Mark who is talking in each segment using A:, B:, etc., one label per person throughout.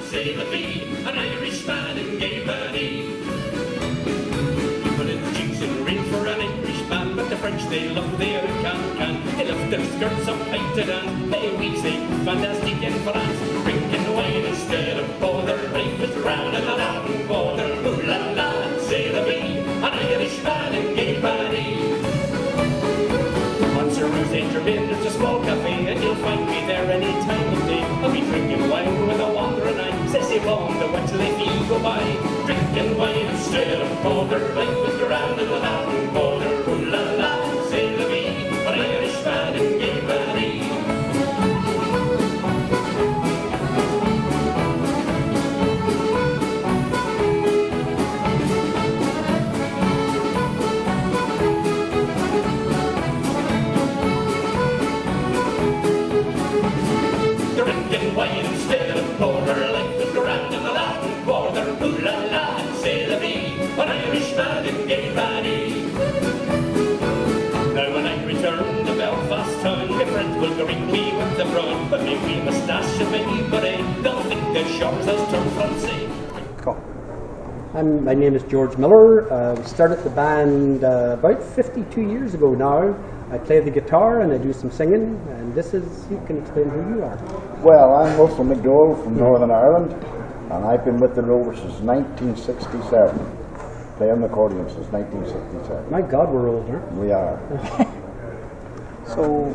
A: say the bee, an Irishman in gay body. People in the cheeks and ring for an Irishman, but the French they love their can. They love their skirts up painted and they we say fantastic in France. Drinking wine instead of bother, life is round and the Latin border. Ooh la la, say the bee, an Irishman in gay body. Once a rose intervened, it's a small cafe, and you'll find me there any time of day. I'll be drinking wine with a wandering eye, says he won't know what till they feel go by. Drinking wine instead of porter, life is around in the Latin border. Ooh la la, say the bee, an Irishman in gay body. Drinking wine instead of porter, life is around in the Latin border. Ooh la la, say the bee, an Irishman in gay body. Now when I return to Belfast town, my friends will greet me with the brown, but my wee moustache and my wee beret, they'll think the shops has turned Francais.
B: My name is George Miller. We started the band about 52 years ago now. I play the guitar and I do some singing, and this is, you can explain who you are.
C: Well, I'm Russell McDowell from Northern Ireland, and I've been with the Rovers since 1967. Playing the accordion since 1967.
B: My God, we're old, huh?
C: We are.
D: So,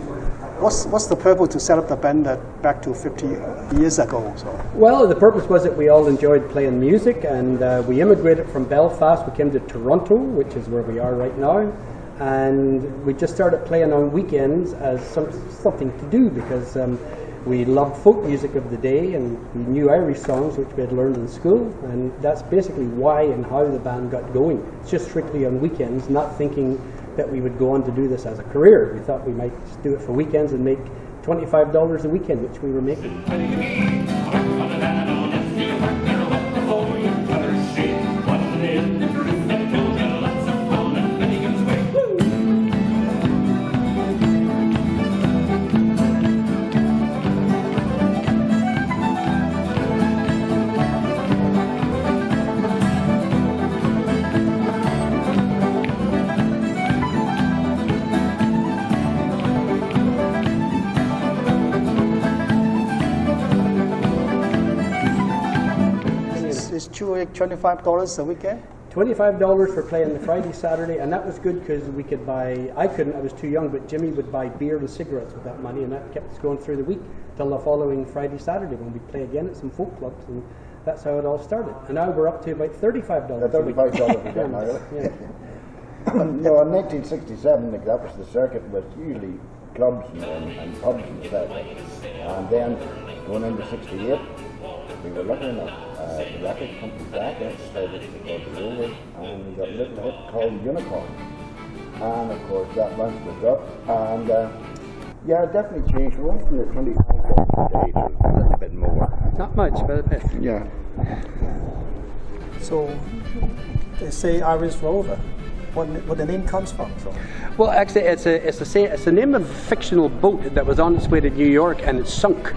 D: what's the purpose to set up the band back to 50 years ago? So?
B: Well, the purpose was that we all enjoyed playing music, and we immigrated from Belfast. We came to Toronto, which is where we are right now, and we just started playing on weekends as something to do, because we loved folk music of the day, and we knew Irish songs, which we had learned in school, and that's basically why and how the band got going. It's just strictly on weekends, not thinking that we would go on to do this as a career. We thought we might just do it for weekends and make $25 a weekend, which we were making.
D: It's $25 a weekend?
B: $25 for playing the Friday, Saturday, and that was good because we could buy, I couldn't, I was too young, but Jimmy would buy beer and cigarettes with that money, and that kept us going through the week till the following Friday, Saturday when we'd play again at some folk clubs, and that's how it all started. And now we're up to about $35 a week.
C: $35 a week now, really?
B: Yeah.
C: No, in 1967, that was the circuit, was usually clubs and pubs and stuff. And then, going into 68, we were looking at the record company back then, started called the Rovers, and we got a little hit called Unicorn. And of course that launched us up, and yeah, it definitely changed. We went from the 25 today to a little bit more.
B: Not much, but a bit.
C: Yeah.
D: So, they say Irish Rover. What the name comes from? So.
B: Well, actually, it's the name of a fictional boat that was on its way to New York and it sunk.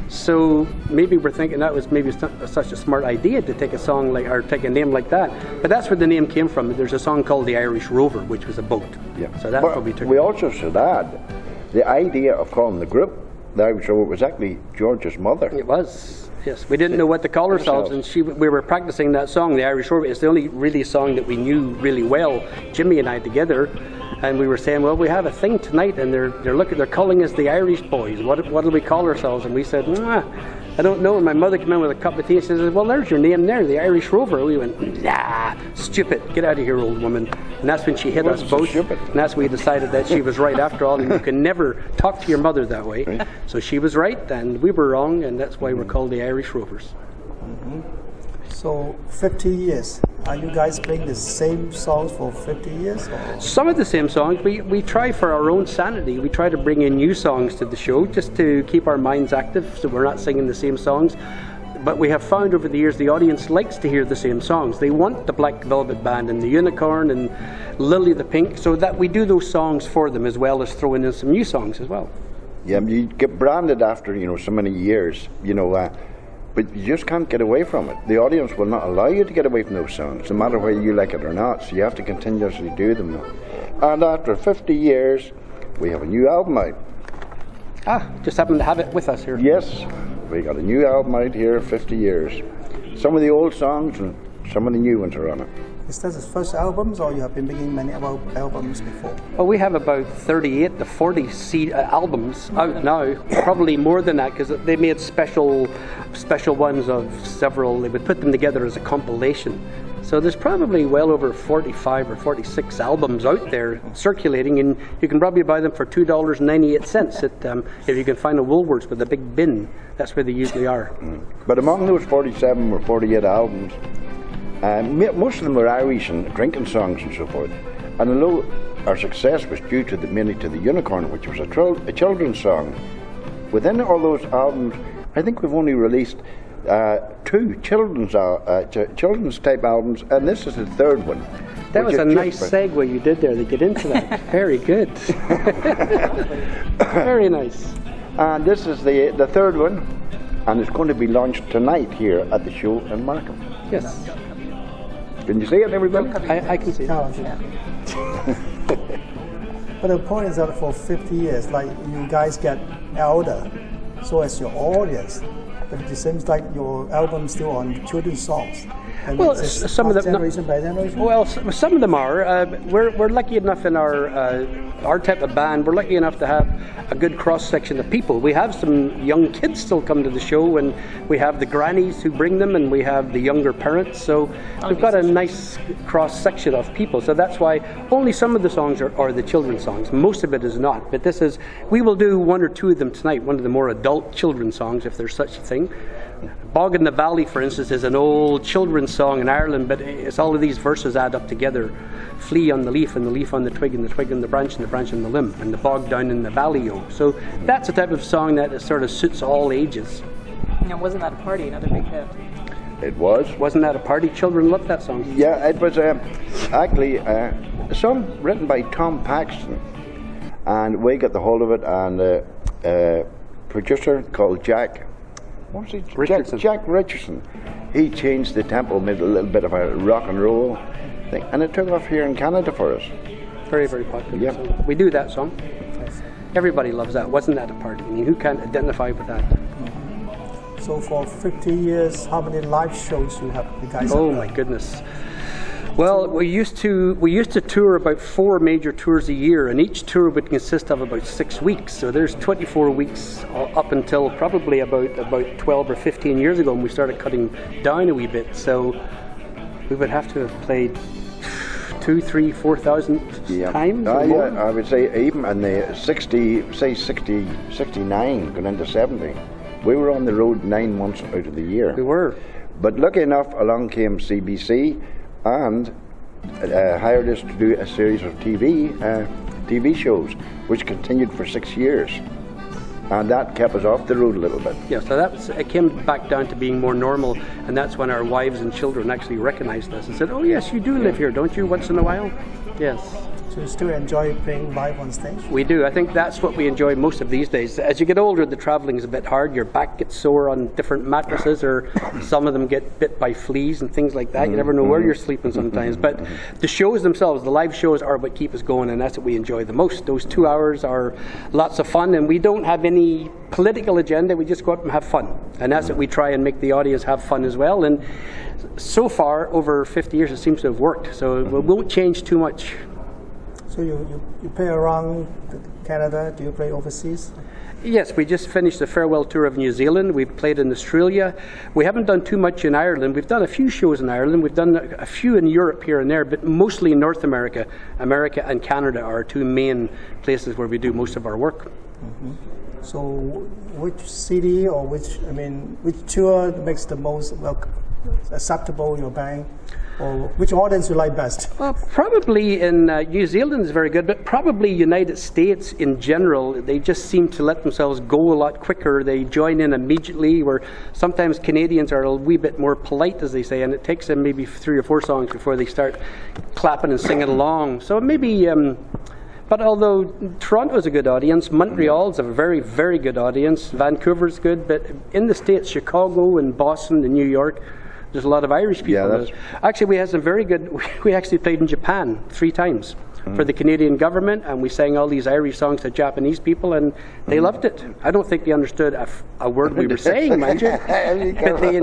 B: So maybe we're thinking that was maybe such a smart idea to take a song like, or take a name like that. But that's where the name came from. There's a song called the Irish Rover, which was a boat.
E: Yeah.
B: So that's what we took.
E: We also should add the idea of calling the group the Irish Rover was actually George's mother.
B: It was. Yes, we didn't know what to call ourselves, and we were practicing that song, the Irish Rover. It's the only really song that we knew really well, Jimmy and I together, and we were saying, well, we have a thing tonight, and they're calling us the Irish Boys. What'll we call ourselves? And we said, I don't know. And my mother came in with a cup of tea and says, well, there's your name there, the Irish Rover. We went, nah, stupid. Get out of here, old woman. And that's when she hit us both.
E: Stupid.
B: And that's when we decided that she was right after all, and you can never talk to your mother that way. Right. So she was right, and we were wrong, and that's why we're called the Irish Rovers.
D: Mm-hmm. So 50 years. Are you guys playing the same songs for 50 years? Or?
B: Some of the same songs. We try for our own sanity. We try to bring in new songs to the show just to keep our minds active, so we're not singing the same songs. But we have found over the years the audience likes to hear the same songs. They want the Black Velvet Band and the Unicorn and Lily the Pink, so that we do those songs for them as well as throwing in some new songs as well.
E: Yeah, you get branded after so many years. but you just can't get away from it. The audience will not allow you to get away from those songs, no matter whether you like it or not, so you have to continuously do them. And after 50 years, we have a new album out.
B: Just happen to have it with us here.
E: Yes, we got a new album out here, 50 years. Some of the old songs and some of the new ones are on it.
D: Is that his first albums, or you have been making many albums before?
B: Well, we have about 38 to 40 albums out now, probably more than that, because they made special ones of several. They would put them together as a compilation. So there's probably well over 45 or 46 albums out there circulating, and you can probably buy them for $2.98 at, if you can find a Woolworths with a big bin. That's where they usually are.
E: But among those 47 or 48 albums, most of them were Irish and drinking songs and so forth. And although our success was due to mainly to the Unicorn, which was a children's song, within all those albums, I think we've only released 2 children's type albums, and this is the third one.
B: That was a nice segue you did there to get into that. Very good. Very nice.
E: And this is the third one, and it's going to be launched tonight here at the show in Markham.
B: Yes.
E: Can you see it, everybody?
B: I can see it.
D: Oh, yeah. But the point is that for 50 years, like, you guys get elder, so as your audience. But it seems like your album's still on children's songs. And
B: well, some of them.
D: Generation by generation.
B: Well, some of them are. We're lucky enough in our type of band. We're lucky enough to have a good cross section of people. We have some young kids still come to the show, and we have the grannies who bring them, and we have the younger parents. So we've got a nice cross section of people. So that's why only some of the songs are the children's songs. Most of it is not. But this is. We will do 1 or 2 of them tonight. One of the more adult children's songs, if there's such a thing. Bog in the Valley, for instance, is an old children's song in Ireland, but it's all of these verses add up together. Flea on the leaf, and the leaf on the twig, and the twig on the branch, and the branch on the limb, and the bog down in the valley, oh. So that's a type of song that sort of suits all ages.
F: Now, wasn't that a party? Another big hit.
E: It was.
B: Wasn't that a party? Children loved that song.
E: Yeah, it was actually a song written by Tom Paxton, and we got the hold of it, and a producer called Jack. What was he?
B: Richardson.
E: Jack Richardson. He changed the tempo, made a little bit of a rock and roll thing, and it took off here in Canada for us.
B: Very, very popular.
E: Yep.
B: So we do that song. Everybody loves that. Wasn't that a party? I mean, who can't identify with that?
D: So for 50 years, how many live shows you guys have?
B: Oh my goodness. Well, we used to tour about 4 major tours a year, and each tour would consist of about 6 weeks. So there's 24 weeks up until probably about 12 or 15 years ago when we started cutting down a wee bit. So we would have to have played 2,000, 3,000, 4,000 times.
E: Yeah, I would say even in the 69 going into 70, we were on the road 9 months out of the year.
B: We were.
E: But lucky enough, along came CBC and hired us to do a series of TV shows, which continued for 6 years. And that kept us off the road a little bit.
B: Yeah, so it came back down to being more normal, and that's when our wives and children actually recognized us and said, "Oh yes, you do live here, don't you, once in a while?" Yes.
D: So you still enjoy playing live on stage?
B: We do. I think that's what we enjoy most of these days. As you get older, the traveling is a bit hard. Your back gets sore on different mattresses, or some of them get bit by fleas and things like that. You never know where you're sleeping sometimes. But the shows themselves, the live shows, are what keep us going, and that's what we enjoy the most. Those 2 hours are lots of fun, and we don't have any political agenda. We just go up and have fun, and that's what we try and make the audience have fun as well. And so far, over 50 years, it seems to have worked. So we won't change too much.
D: So you play around Canada? Do you play overseas?
B: Yes, we just finished the farewell tour of New Zealand. We've played in Australia. We haven't done too much in Ireland. We've done a few shows in Ireland. We've done a few in Europe here and there, but mostly in North America. America and Canada are 2 main places where we do most of our work.
D: Mm-hmm. So which city or which tour makes the most acceptable your band? Or which audience you like best?
B: Well, probably in New Zealand is very good, but probably United States in general. They just seem to let themselves go a lot quicker. They join in immediately, where sometimes Canadians are a wee bit more polite, as they say, and it takes them maybe 3 or 4 songs before they start clapping and singing along. So maybe But although Toronto's a good audience, Montreal's a very, very good audience, Vancouver's good, but in the States, Chicago and Boston and New York, there's a lot of Irish people.
E: Yeah,
B: actually, we had some very good, we actually played in Japan 3 times for the Canadian government, and we sang all these Irish songs to Japanese people, and they loved it. I don't think they understood a word we were saying, mind you, but they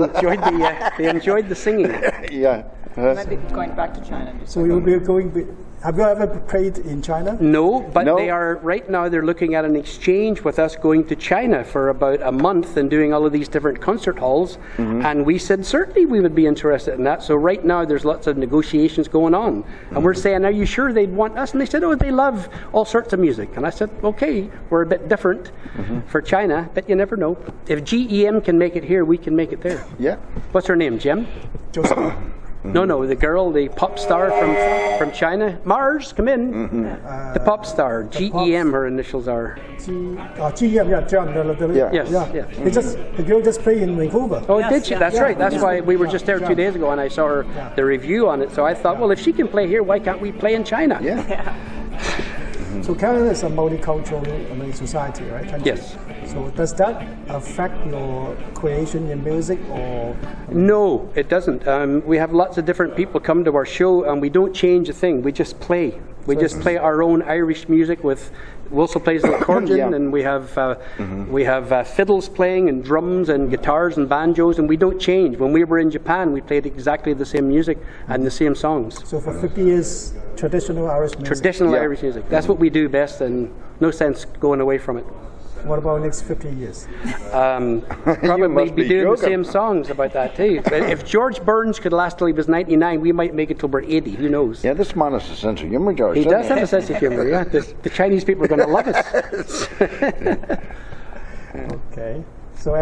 B: enjoyed the singing.
E: Yeah.
F: You might be going back to China.
D: So you'll be going. Have you ever played in China?
B: No, but
E: No.
B: they are right now. They're looking at an exchange with us going to China for about a month and doing all of these different concert halls. And we said certainly we would be interested in that. So right now there's lots of negotiations going on, and we're saying, "Are you sure they'd want us?" And they said, "Oh, they love all sorts of music." And I said, "Okay, we're a bit different for China, but you never know. If GEM can make it here, we can make it there."
E: Yeah.
B: What's her name, Jim?
D: Joseph.
B: No, the girl, the pop star from China. Mars, come in. The pop star, GEM, her initials are.
D: GEM, yeah.
B: Yes,
D: Yeah.
B: yes.
D: The girl just played in Vancouver.
B: Oh,
F: Yes,
B: did she?
F: yeah.
B: That's right. That's why we were just there
D: Yeah.
B: 2 days ago, and I saw her the review on it. So I thought, well, if she can play here, why can't we play in China?
E: Yeah.
D: So Canada is a multicultural society, right? Country.
B: Yes.
D: So does that affect your creation in music, or
B: No, it doesn't. We have lots of different people come to our show, and we don't change a thing. We just play. We just play our own Irish music with. Wilson plays the accordion,
E: Yeah.
B: and we have fiddles playing, and drums, and guitars, and banjos, and we don't change. When we were in Japan, we played exactly the same music and the same songs.
D: so for 50 years traditional Irish music?
B: Traditional
E: Yeah.
B: Irish music. That's what we do best, and no sense going away from it.
D: What about next 50 years?
B: Probably
E: must
B: be
E: be
B: doing the
E: joking.
B: same songs about that too. But if George Burns could last till he was 99, we might make it till we're 80. Who knows?
E: Yeah, this man has a sense of humour, George.
B: He
E: doesn't
B: does have a sense of humour. Yeah, the Chinese people are going to love us.
D: Okay. So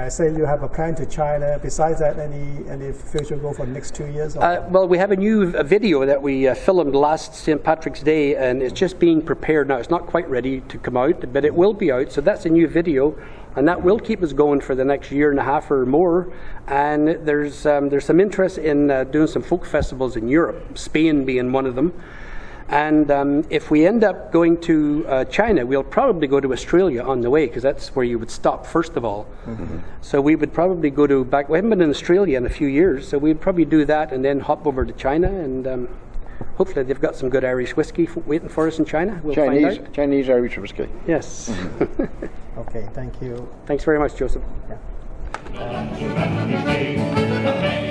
D: say you have a plan to China. Besides that, any future goal for the next 2 years? Or?
B: Well, we have a new video that we filmed last St. Patrick's Day, and it's just being prepared now. It's not quite ready to come out, but it will be out. So that's a new video, and that will keep us going for the next year and a half or more. And there's some interest in doing some folk festivals in Europe, Spain being one of them. And if we end up going to China, we'll probably go to Australia on the way, because that's where you would stop first of all. So we would probably go to we haven't been in Australia in a few years, so we'd probably do that and then hop over to China, and hopefully they've got some good Irish whiskey waiting for us in China. We'll find out.
E: Chinese Irish whiskey.
B: Yes.
D: Okay, thank you.
B: Thanks very much, Joseph.
A: Back in the day,